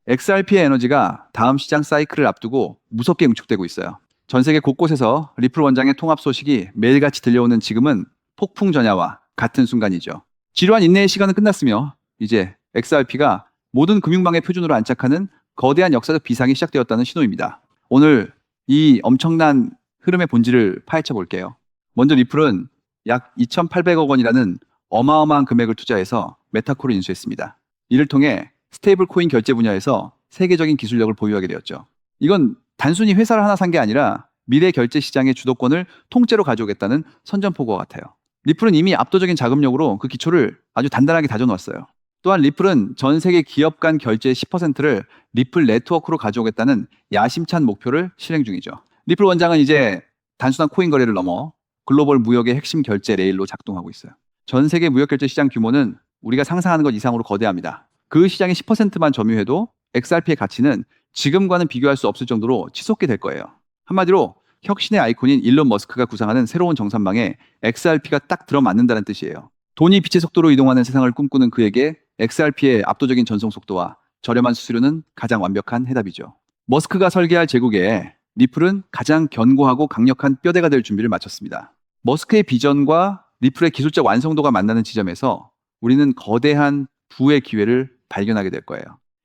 XRP의 에너지가 다음 시장 사이클을 앞두고 무섭게 응축되고 있어요. 전 세계 곳곳에서 리플 원장의 통합 소식이 매일같이 들려오는 지금은 폭풍 전야와 같은 순간이죠. 지루한 인내의 시간은 끝났으며 이제 XRP가 모든 금융망의 표준으로 안착하는 거대한 역사적 비상이 시작되었다는 신호입니다. 오늘 이 엄청난 흐름의 본질을 파헤쳐 볼게요. 먼저 리플은 약 2,800억 원이라는 어마어마한 금액을 투자해서 메타코를 인수했습니다. 이를 통해 스테이블 코인 결제 분야에서 세계적인 기술력을 보유하게 되었죠. 이건 단순히 회사를 하나 산 게 아니라 미래 결제 시장의 주도권을 통째로 가져오겠다는 선전포고와 같아요. 리플은 이미 압도적인 자금력으로 그 기초를 아주 단단하게 다져놓았어요. 또한 리플은 전 세계 기업 간 결제의 10%를 리플 네트워크로 가져오겠다는 야심찬 목표를 실행 중이죠. 리플 원장은 이제 단순한 코인 거래를 넘어 글로벌 무역의 핵심 결제 레일로 작동하고 있어요. 전 세계 무역 결제 시장 규모는 우리가 상상하는 것 이상으로 거대합니다. 그 시장의 10%만 점유해도 XRP의 가치는 지금과는 비교할 수 없을 정도로 치솟게 될 거예요. 한마디로 혁신의 아이콘인 일론 머스크가 구상하는 새로운 정산망에 XRP가 딱 들어맞는다는 뜻이에요. 돈이 빛의 속도로 이동하는 세상을 꿈꾸는 그에게 XRP의 압도적인 전송 속도와 저렴한 수수료는 가장 완벽한 해답이죠. 머스크가 설계할 제국에 리플은 가장 견고하고 강력한 뼈대가 될 준비를 마쳤습니다. 머스크의 비전과 리플의 기술적 완성도가 만나는 지점에서 우리는 거대한 부의 기회를 발견하게 될 거예요.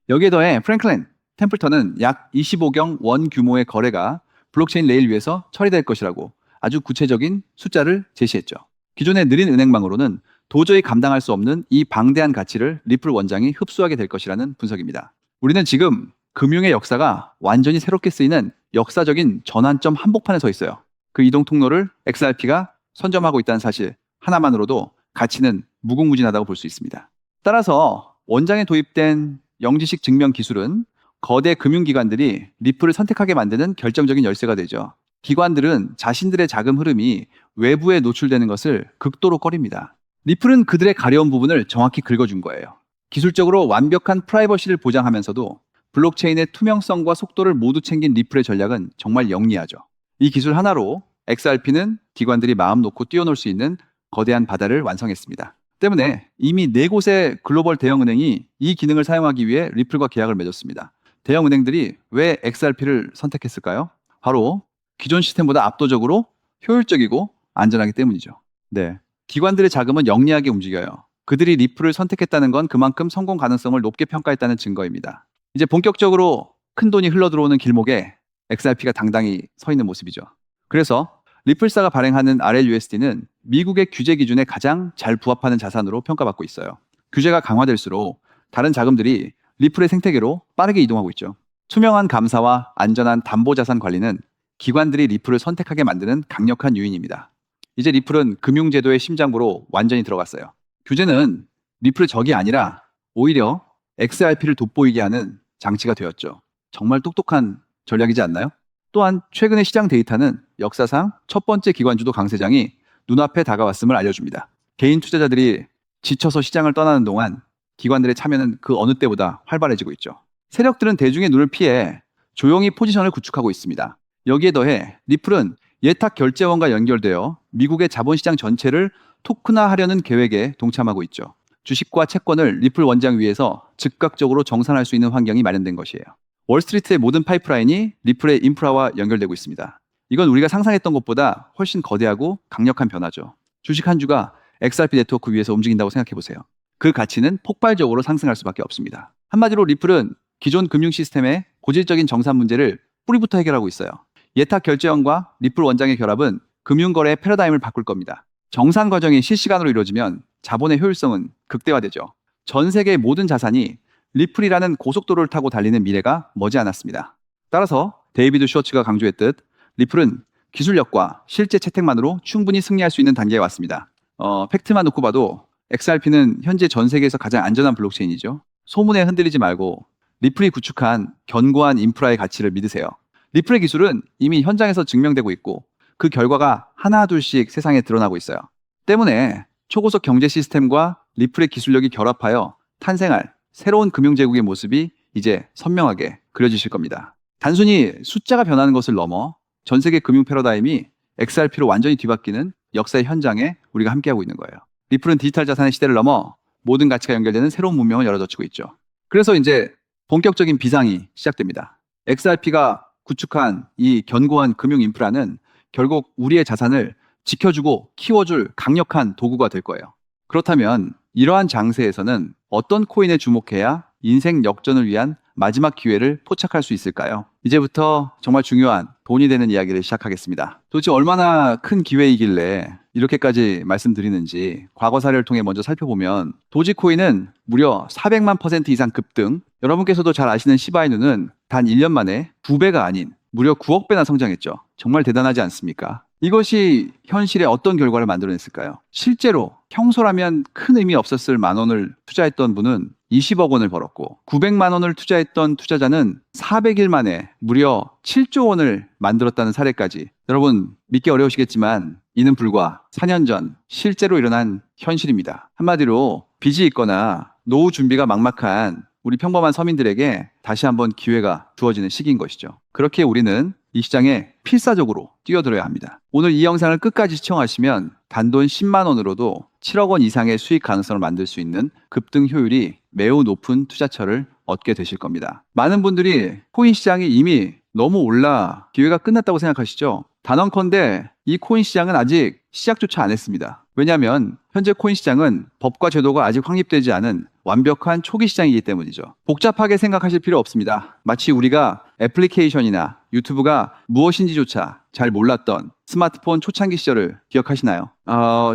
여기에 더해 프랭클린 템플턴은 약 25경 원 규모의 거래가 블록체인 레일 위에서 처리될 것이라고 아주 구체적인 숫자를 제시했죠. 기존의 느린 은행망으로는 도저히 감당할 수 없는 이 방대한 가치를 리플 원장이 흡수하게 될 것이라는 분석입니다. 우리는 지금 금융의 역사가 완전히 새롭게 쓰이는 역사적인 전환점 한복판에 서 있어요. 그 이동 통로를 XRP가 선점하고 있다는 사실 하나만으로도 가치는 무궁무진하다고 볼 수 있습니다. 따라서 원장에 도입된 영지식 증명 기술은 거대 금융기관들이 리플을 선택하게 만드는 결정적인 열쇠가 되죠. 기관들은 자신들의 자금 흐름이 외부에 노출되는 것을 극도로 꺼립니다. 리플은 그들의 가려운 부분을 정확히 긁어준 거예요. 기술적으로 완벽한 프라이버시를 보장하면서도 블록체인의 투명성과 속도를 모두 챙긴 리플의 전략은 정말 영리하죠. 이 기술 하나로 XRP는 기관들이 마음 놓고 뛰어놀 수 있는 거대한 바다를 완성했습니다. 때문에 이미 4곳의 글로벌 대형은행이 이 기능을 사용하기 위해 리플과 계약을 맺었습니다. 대형은행들이 왜 XRP를 선택했을까요? 바로 기존 시스템보다 압도적으로 효율적이고 안전하기 때문이죠. 네, 기관들의 자금은 영리하게 움직여요. 그들이 리플을 선택했다는 건 그만큼 성공 가능성을 높게 평가했다는 증거입니다. 이제 본격적으로 큰 돈이 흘러들어오는 길목에 XRP가 당당히 서 있는 모습이죠. 그래서 리플사가 발행하는 RLUSD는 미국의 규제 기준에 가장 잘 부합하는 자산으로 평가받고 있어요. 규제가 강화될수록 다른 자금들이 리플의 생태계로 빠르게 이동하고 있죠. 투명한 감사와 안전한 담보자산 관리는 기관들이 리플을 선택하게 만드는 강력한 요인입니다. 이제 리플은 금융제도의 심장부로 완전히 들어갔어요. 규제는 리플의 적이 아니라 오히려 XRP를 돋보이게 하는 장치가 되었죠. 정말 똑똑한 전략이지 않나요? 또한 최근의 시장 데이터는 역사상 첫 번째 기관주도 강세장이 눈앞에 다가왔음을 알려줍니다. 개인 투자자들이 지쳐서 시장을 떠나는 동안 기관들의 참여는 그 어느 때보다 활발해지고 있죠. 세력들은 대중의 눈을 피해 조용히 포지션을 구축하고 있습니다. 여기에 더해 리플은 예탁 결제원과 연결되어 미국의 자본시장 전체를 토큰화하려는 계획에 동참하고 있죠. 주식과 채권을 리플 원장 위에서 즉각적으로 정산할 수 있는 환경이 마련된 것이에요. 월스트리트의 모든 파이프라인이 리플의 인프라와 연결되고 있습니다. 이건 우리가 상상했던 것보다 훨씬 거대하고 강력한 변화죠. 주식 한 주가 XRP 네트워크 위에서 움직인다고 생각해 보세요. 그 가치는 폭발적으로 상승할 수밖에 없습니다. 한마디로 리플은 기존 금융 시스템의 고질적인 정산 문제를 뿌리부터 해결하고 있어요. 예탁 결제원과 리플 원장의 결합은 금융거래의 패러다임을 바꿀 겁니다. 정산 과정이 실시간으로 이루어지면 자본의 효율성은 극대화되죠. 전 세계의 모든 자산이 리플이라는 고속도로를 타고 달리는 미래가 머지않았습니다. 따라서 데이비드 슈워츠가 강조했듯 리플은 기술력과 실제 채택만으로 충분히 승리할 수 있는 단계에 왔습니다. 팩트만 놓고 봐도 XRP는 현재 전 세계에서 가장 안전한 블록체인이죠. 소문에 흔들리지 말고 리플이 구축한 견고한 인프라의 가치를 믿으세요. 리플의 기술은 이미 현장에서 증명되고 있고 그 결과가 하나둘씩 세상에 드러나고 있어요. 때문에 초고속 경제 시스템과 리플의 기술력이 결합하여 탄생할 새로운 금융제국의 모습이 이제 선명하게 그려지실 겁니다. 단순히 숫자가 변하는 것을 넘어 전 세계 금융 패러다임이 XRP로 완전히 뒤바뀌는 역사의 현장에 우리가 함께하고 있는 거예요. 리플은 디지털 자산의 시대를 넘어 모든 가치가 연결되는 새로운 문명을 열어젖히고 있죠. 그래서 이제 본격적인 비상이 시작됩니다. XRP가 구축한 이 견고한 금융 인프라는 결국 우리의 자산을 지켜주고 키워줄 강력한 도구가 될 거예요. 그렇다면 이러한 장세에서는 어떤 코인에 주목해야 인생 역전을 위한 마지막 기회를 포착할 수 있을까요? 이제부터 정말 중요한 돈이 되는 이야기를 시작하겠습니다. 도대체 얼마나 큰 기회이길래 이렇게까지 말씀드리는지 과거 사례를 통해 먼저 살펴보면 도지코인은 무려 400만 % 이상 급등, 여러분께서도 잘 아시는 시바이누는 단 1년 만에 2배가 아닌 무려 9억 배나 성장했죠. 정말 대단하지 않습니까? 이것이 현실에 어떤 결과를 만들어냈을까요? 실제로 평소라면 큰 의미 없었을 만 원을 투자했던 분은 20억 원을 벌었고 900만 원을 투자했던 투자자는 400일 만에 무려 7조 원을 만들었다는 사례까지. 여러분 믿기 어려우시겠지만 이는 불과 4년 전 실제로 일어난 현실입니다. 한마디로 빚이 있거나 노후 준비가 막막한 우리 평범한 서민들에게 다시 한번 기회가 주어지는 시기인 것이죠. 그렇게 우리는 이 시장에 필사적으로 뛰어들어야 합니다. 오늘 이 영상을 끝까지 시청하시면 단돈 10만 원으로도 7억 원 이상의 수익 가능성을 만들 수 있는 급등 효율이 매우 높은 투자처를 얻게 되실 겁니다. 많은 분들이 코인 시장이 이미 너무 올라 기회가 끝났다고 생각하시죠? 단언컨대 이 코인 시장은 아직 시작조차 안 했습니다. 왜냐하면 현재 코인 시장은 법과 제도가 아직 확립되지 않은 완벽한 초기 시장이기 때문이죠. 복잡하게 생각하실 필요 없습니다. 마치 우리가 애플리케이션이나 유튜브가 무엇인지조차 잘 몰랐던 스마트폰 초창기 시절을 기억하시나요?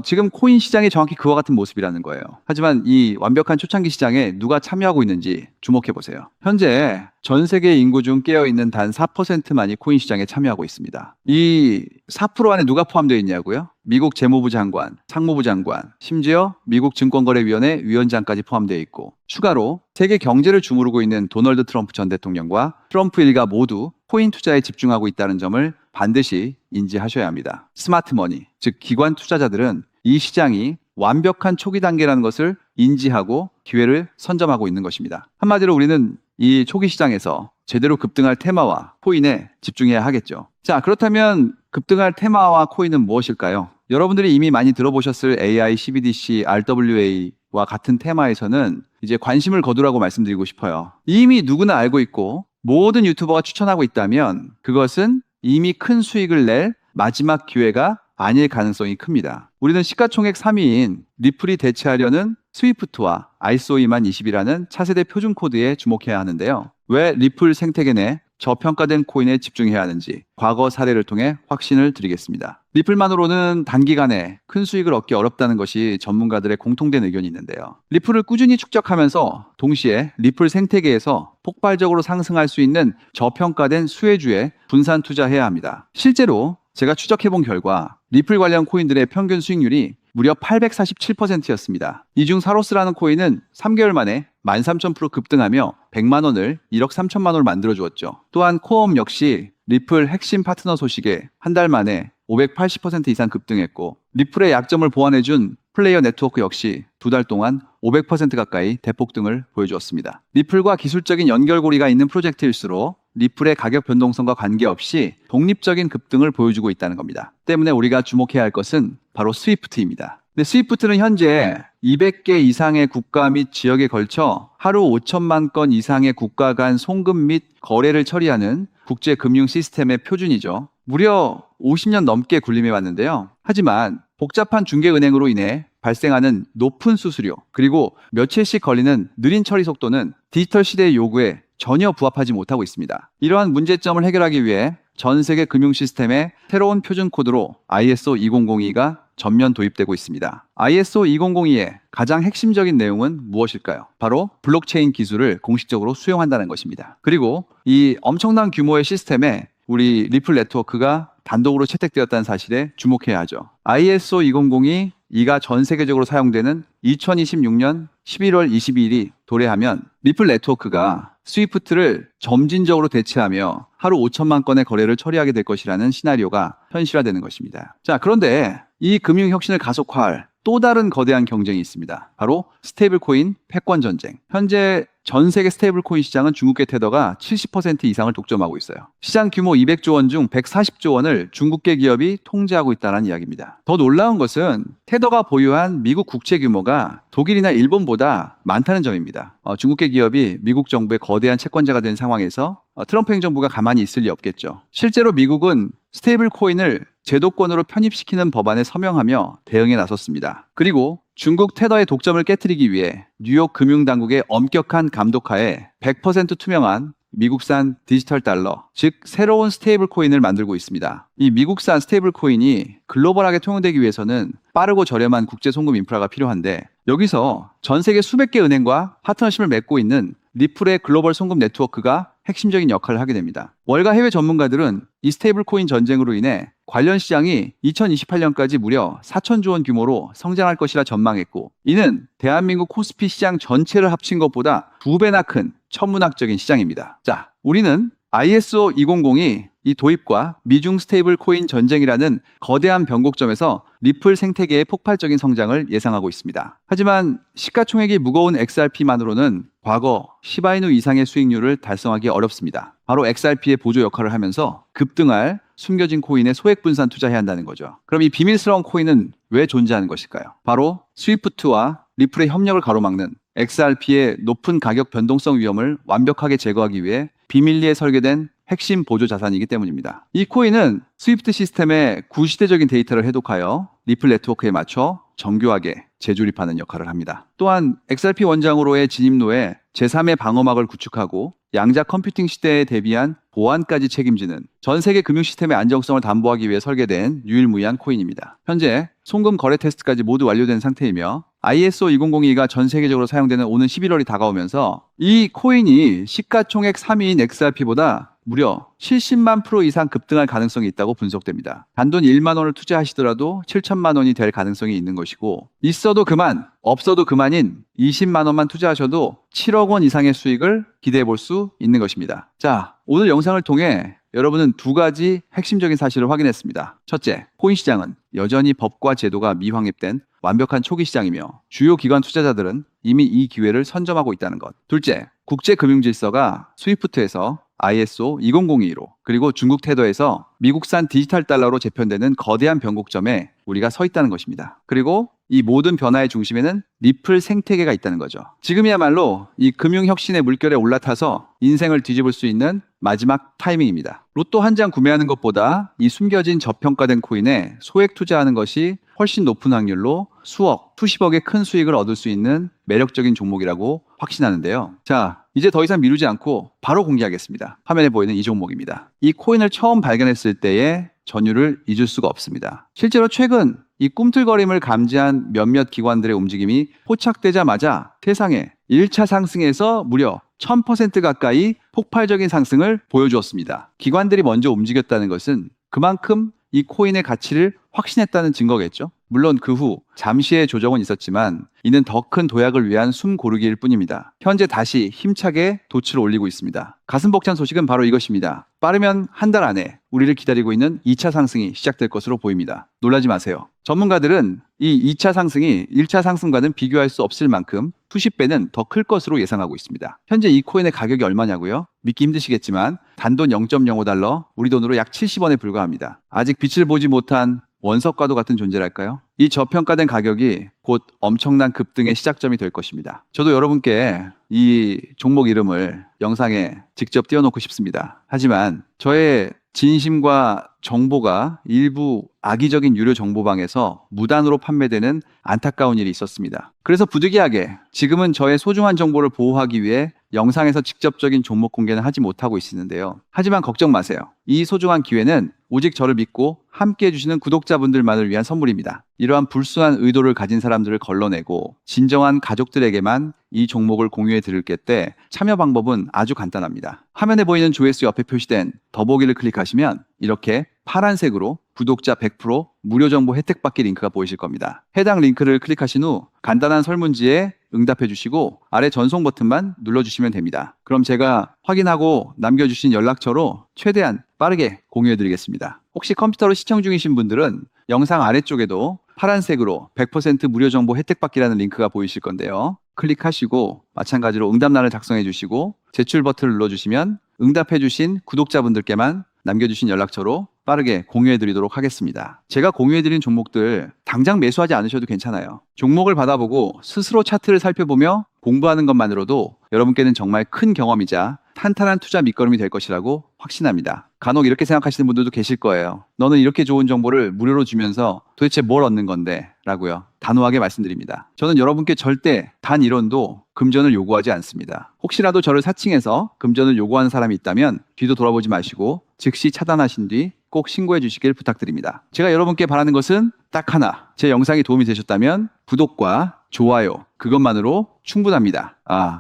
지금 코인 시장이 정확히 그와 같은 모습이라는 거예요. 하지만 이 완벽한 초창기 시장에 누가 참여하고 있는지 주목해 보세요. 현재 전 세계 인구 중 깨어있는 단 4%만이 코인 시장에 참여하고 있습니다. 이 4% 안에 누가 포함되어 있냐고요? 미국 재무부 장관, 상무부 장관, 심지어 미국 증권거래위원회 위원장까지 포함되어 있고, 추가로 세계 경제를 주무르고 있는 도널드 트럼프 전 대통령과 트럼프 일가 모두 코인 투자에 집중하고 있다는 점을 반드시 인지하셔야 합니다. 스마트 머니, 즉 기관 투자자들은 이 시장이 완벽한 초기 단계라는 것을 인지하고 기회를 선점하고 있는 것입니다. 한마디로 우리는 이 초기 시장에서 제대로 급등할 테마와 코인에 집중해야 하겠죠. 자, 그렇다면 급등할 테마와 코인은 무엇일까요? 여러분들이 이미 많이 들어보셨을 AI, CBDC, RWA와 같은 테마에서는 이제 관심을 거두라고 말씀드리고 싶어요. 이미 누구나 알고 있고 모든 유튜버가 추천하고 있다면 그것은 이미 큰 수익을 낼 마지막 기회가 아닐 가능성이 큽니다. 우리는 시가총액 3위인 리플이 대체하려는 스위프트와 ISO 20020이라는 차세대 표준 코드에 주목해야 하는데요. 왜 리플 생태계 내 저평가된 코인에 집중해야 하는지 과거 사례를 통해 확신을 드리겠습니다. 리플만으로는 단기간에 큰 수익을 얻기 어렵다는 것이 전문가들의 공통된 의견이 있는데요. 리플을 꾸준히 축적하면서 동시에 리플 생태계에서 폭발적으로 상승할 수 있는 저평가된 수혜주에 분산 투자해야 합니다. 실제로 제가 추적해본 결과 리플 관련 코인들의 평균 수익률이 무려 847%였습니다. 이 중 사로스라는 코인은 3개월 만에 13,000% 급등하며 100만 원을 1억 3천만 원을 만들어 주었죠. 또한 코엄 역시 리플 핵심 파트너 소식에 한 달 만에 580% 이상 급등했고, 리플의 약점을 보완해준 플레이어 네트워크 역시 두 달 동안 500% 가까이 대폭등을 보여주었습니다. 리플과 기술적인 연결고리가 있는 프로젝트일수록 리플의 가격 변동성과 관계없이 독립적인 급등을 보여주고 있다는 겁니다. 때문에 우리가 주목해야 할 것은 바로 스위프트입니다. 근데 스위프트는 현재 200개 이상의 국가 및 지역에 걸쳐 하루 5천만 건 이상의 국가 간 송금 및 거래를 처리하는 국제 금융 시스템의 표준이죠. 무려 50년 넘게 군림해 왔는데요. 하지만 복잡한 중개은행으로 인해 발생하는 높은 수수료, 그리고 며칠씩 걸리는 느린 처리 속도는 디지털 시대의 요구에 전혀 부합하지 못하고 있습니다. 이러한 문제점을 해결하기 위해 전 세계 금융 시스템에 새로운 표준 코드로 ISO 2002가 전면 도입되고 있습니다. ISO 2002의 가장 핵심적인 내용은 무엇일까요? 바로 블록체인 기술을 공식적으로 수용한다는 것입니다. 그리고 이 엄청난 규모의 시스템에 우리 리플 네트워크가 단독으로 채택되었다는 사실에 주목해야 하죠. ISO 2002가 전 세계적으로 사용되는 2026년 11월 22일이 도래하면 리플 네트워크가 스위프트를 점진적으로 대체하며 하루 5천만 건의 거래를 처리하게 될 것이라는 시나리오가 현실화되는 것입니다. 자, 그런데 이 금융 혁신을 가속화할 또 다른 거대한 경쟁이 있습니다. 바로 스테이블 코인 패권 전쟁. 현재 전 세계 스테이블 코인 시장은 중국계 테더가 70% 이상을 독점하고 있어요. 시장 규모 200조 원 중 140조 원을 중국계 기업이 통제하고 있다는 이야기입니다. 더 놀라운 것은 테더가 보유한 미국 국채 규모가 독일이나 일본보다 많다는 점입니다. 중국계 기업이 미국 정부의 거대한 채권자가 된 상황에서 트럼프 행정부가 가만히 있을 리 없겠죠. 실제로 미국은 스테이블 코인을 제도권으로 편입시키는 법안에 서명하며 대응에 나섰습니다. 그리고 중국 테더의 독점을 깨뜨리기 위해 뉴욕 금융당국의 엄격한 감독하에 100% 투명한 미국산 디지털 달러, 즉 새로운 스테이블 코인을 만들고 있습니다. 이 미국산 스테이블 코인이 글로벌하게 통용되기 위해서는 빠르고 저렴한 국제 송금 인프라가 필요한데, 여기서 전 세계 수백 개 은행과 파트너십을 맺고 있는 리플의 글로벌 송금 네트워크가 핵심적인 역할을 하게 됩니다. 월가 해외 전문가들은 이 스테이블 코인 전쟁으로 인해 관련 시장이 2028년까지 무려 4천조 원 규모로 성장할 것이라 전망했고, 이는 대한민국 코스피 시장 전체를 합친 것보다 2배나 큰 천문학적인 시장입니다. 자, 우리는 ISO 2002 이 도입과 미중 스테이블 코인 전쟁이라는 거대한 변곡점에서 리플 생태계의 폭발적인 성장을 예상하고 있습니다. 하지만 시가총액이 무거운 XRP만으로는 과거 시바이누 이상의 수익률을 달성하기 어렵습니다. 바로 XRP의 보조 역할을 하면서 급등할 숨겨진 코인에 소액 분산 투자해야 한다는 거죠. 그럼 이 비밀스러운 코인은 왜 존재하는 것일까요? 바로 스위프트와 리플의 협력을 가로막는 XRP의 높은 가격 변동성 위험을 완벽하게 제거하기 위해 비밀리에 설계된 핵심 보조 자산이기 때문입니다. 이 코인은 스위프트 시스템의 구시대적인 데이터를 해독하여 리플 네트워크에 맞춰 정교하게 재조립하는 역할을 합니다. 또한 XRP 원장으로의 진입로에 제3의 방어막을 구축하고 양자 컴퓨팅 시대에 대비한 보안까지 책임지는 전 세계 금융 시스템의 안정성을 담보하기 위해 설계된 유일무이한 코인입니다. 현재 송금 거래 테스트까지 모두 완료된 상태이며 ISO 2002가 전 세계적으로 사용되는 오는 11월이 다가오면서 이 코인이 시가총액 3위인 XRP보다 무려 70만 프로 이상 급등할 가능성이 있다고 분석됩니다. 단돈 1만 원을 투자하시더라도 7천만 원이 될 가능성이 있는 것이고, 있어도 그만, 없어도 그만인 20만 원만 투자하셔도 7억 원 이상의 수익을 기대해 볼 수 있는 것입니다. 자, 오늘 영상을 통해 여러분은 두 가지 핵심적인 사실을 확인했습니다. 첫째, 코인 시장은 여전히 법과 제도가 미확립된 완벽한 초기 시장이며 주요 기관 투자자들은 이미 이 기회를 선점하고 있다는 것. 둘째, 국제 금융 질서가 스위프트에서 ISO 2002로 그리고 중국 테더에서 미국산 디지털 달러로 재편되는 거대한 변곡점에 우리가 서 있다는 것입니다. 그리고 이 모든 변화의 중심에는 리플 생태계가 있다는 거죠. 지금이야말로 이 금융혁신의 물결에 올라타서 인생을 뒤집을 수 있는 마지막 타이밍입니다. 로또 한 장 구매하는 것보다 이 숨겨진 저평가된 코인에 소액 투자하는 것이 훨씬 높은 확률로 수억, 수십억의 큰 수익을 얻을 수 있는 매력적인 종목이라고 확신하는데요. 자, 이제 더 이상 미루지 않고 바로 공개하겠습니다. 화면에 보이는 이 종목입니다. 이 코인을 처음 발견했을 때의 전율을 잊을 수가 없습니다. 실제로 최근 이 꿈틀거림을 감지한 몇몇 기관들의 움직임이 포착되자마자 세상에 1차 상승에서 무려 1000% 가까이 폭발적인 상승을 보여주었습니다. 기관들이 먼저 움직였다는 것은 그만큼 이 코인의 가치를 확신했다는 증거겠죠. 물론 그 후 잠시의 조정은 있었지만 이는 더 큰 도약을 위한 숨 고르기일 뿐입니다. 현재 다시 힘차게 돛을 올리고 있습니다. 가슴 벅찬 소식은 바로 이것입니다. 빠르면 한 달 안에 우리를 기다리고 있는 2차 상승이 시작될 것으로 보입니다. 놀라지 마세요. 전문가들은 이 2차 상승이 1차 상승과는 비교할 수 없을 만큼 수십 배는 더 클 것으로 예상하고 있습니다. 현재 이 코인의 가격이 얼마냐고요? 믿기 힘드시겠지만 단돈 0.05달러, 우리 돈으로 약 70원에 불과합니다. 아직 빛을 보지 못한 원석과도 같은 존재랄까요? 이 저평가된 가격이 곧 엄청난 급등의 시작점이 될 것입니다. 저도 여러분께 이 종목 이름을 영상에 직접 띄워놓고 싶습니다. 하지만 저의 진심과 정보가 일부 악의적인 유료 정보방에서 무단으로 판매되는 안타까운 일이 있었습니다. 그래서 부득이하게 지금은 저의 소중한 정보를 보호하기 위해 영상에서 직접적인 종목 공개는 하지 못하고 있는데요. 하지만 걱정 마세요. 이 소중한 기회는 오직 저를 믿고 함께 해주시는 구독자분들만을 위한 선물입니다. 이러한 불순한 의도를 가진 사람들을 걸러내고 진정한 가족들에게만 이 종목을 공유해 드릴 때 참여 방법은 아주 간단합니다. 화면에 보이는 조회수 옆에 표시된 더보기를 클릭하시면 이렇게 파란색으로 구독자 100% 무료 정보 혜택 받기 링크가 보이실 겁니다. 해당 링크를 클릭하신 후 간단한 설문지에 응답해 주시고 아래 전송 버튼만 눌러주시면 됩니다. 그럼 제가 확인하고 남겨주신 연락처로 최대한 빠르게 공유해 드리겠습니다. 혹시 컴퓨터로 시청 중이신 분들은 영상 아래쪽에도 파란색으로 100% 무료 정보 혜택 받기라는 링크가 보이실 건데요. 클릭하시고 마찬가지로 응답란을 작성해 주시고 제출 버튼을 눌러주시면 응답해 주신 구독자분들께만 남겨주신 연락처로 빠르게 공유해 드리도록 하겠습니다. 제가 공유해 드린 종목들 당장 매수하지 않으셔도 괜찮아요. 종목을 받아보고 스스로 차트를 살펴보며 공부하는 것만으로도 여러분께는 정말 큰 경험이자 탄탄한 투자 밑거름이 될 것이라고 확신합니다. 간혹 이렇게 생각하시는 분들도 계실 거예요. 너는 이렇게 좋은 정보를 무료로 주면서 도대체 뭘 얻는 건데? 라고요. 단호하게 말씀드립니다. 저는 여러분께 절대 단 1원도 금전을 요구하지 않습니다. 혹시라도 저를 사칭해서 금전을 요구하는 사람이 있다면 뒤도 돌아보지 마시고 즉시 차단하신 뒤 꼭 신고해 주시길 부탁드립니다. 제가 여러분께 바라는 것은 딱 하나. 제 영상이 도움이 되셨다면 구독과 좋아요 그것만으로 충분합니다.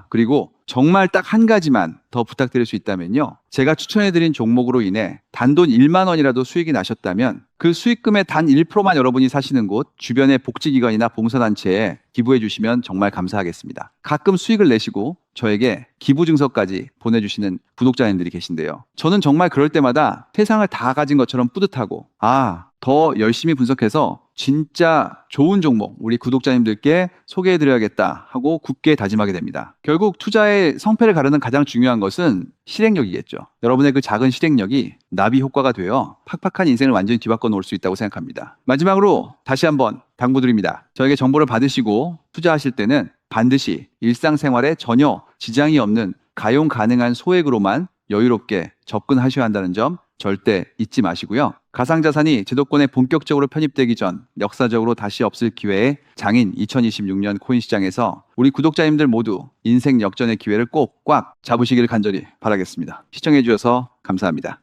그리고 정말 딱 한 가지만 더 부탁드릴 수 있다면요. 제가 추천해드린 종목으로 인해 단돈 1만 원이라도 수익이 나셨다면 그 수익금의 단 1%만 여러분이 사시는 곳 주변의 복지기관이나 봉사단체에 기부해 주시면 정말 감사하겠습니다. 가끔 수익을 내시고 저에게 기부 증서까지 보내주시는 구독자님들이 계신데요. 저는 정말 그럴 때마다 세상을 다 가진 것처럼 뿌듯하고 더 열심히 분석해서 진짜 좋은 종목 우리 구독자님들께 소개해드려야겠다 하고 굳게 다짐하게 됩니다. 결국 투자의 성패를 가르는 가장 중요한 것은 실행력이겠죠. 여러분의 그 작은 실행력이 나비 효과가 되어 팍팍한 인생을 완전히 뒤바꿔 놓을 수 있다고 생각합니다. 마지막으로 다시 한번 당부드립니다. 저에게 정보를 받으시고 투자하실 때는 반드시 일상생활에 전혀 지장이 없는 가용 가능한 소액으로만 여유롭게 접근하셔야 한다는 점 절대 잊지 마시고요. 가상자산이 제도권에 본격적으로 편입되기 전 역사적으로 다시 없을 기회의 장인 2026년 코인 시장에서 우리 구독자님들 모두 인생 역전의 기회를 꼭 꽉 잡으시기를 간절히 바라겠습니다. 시청해 주셔서 감사합니다.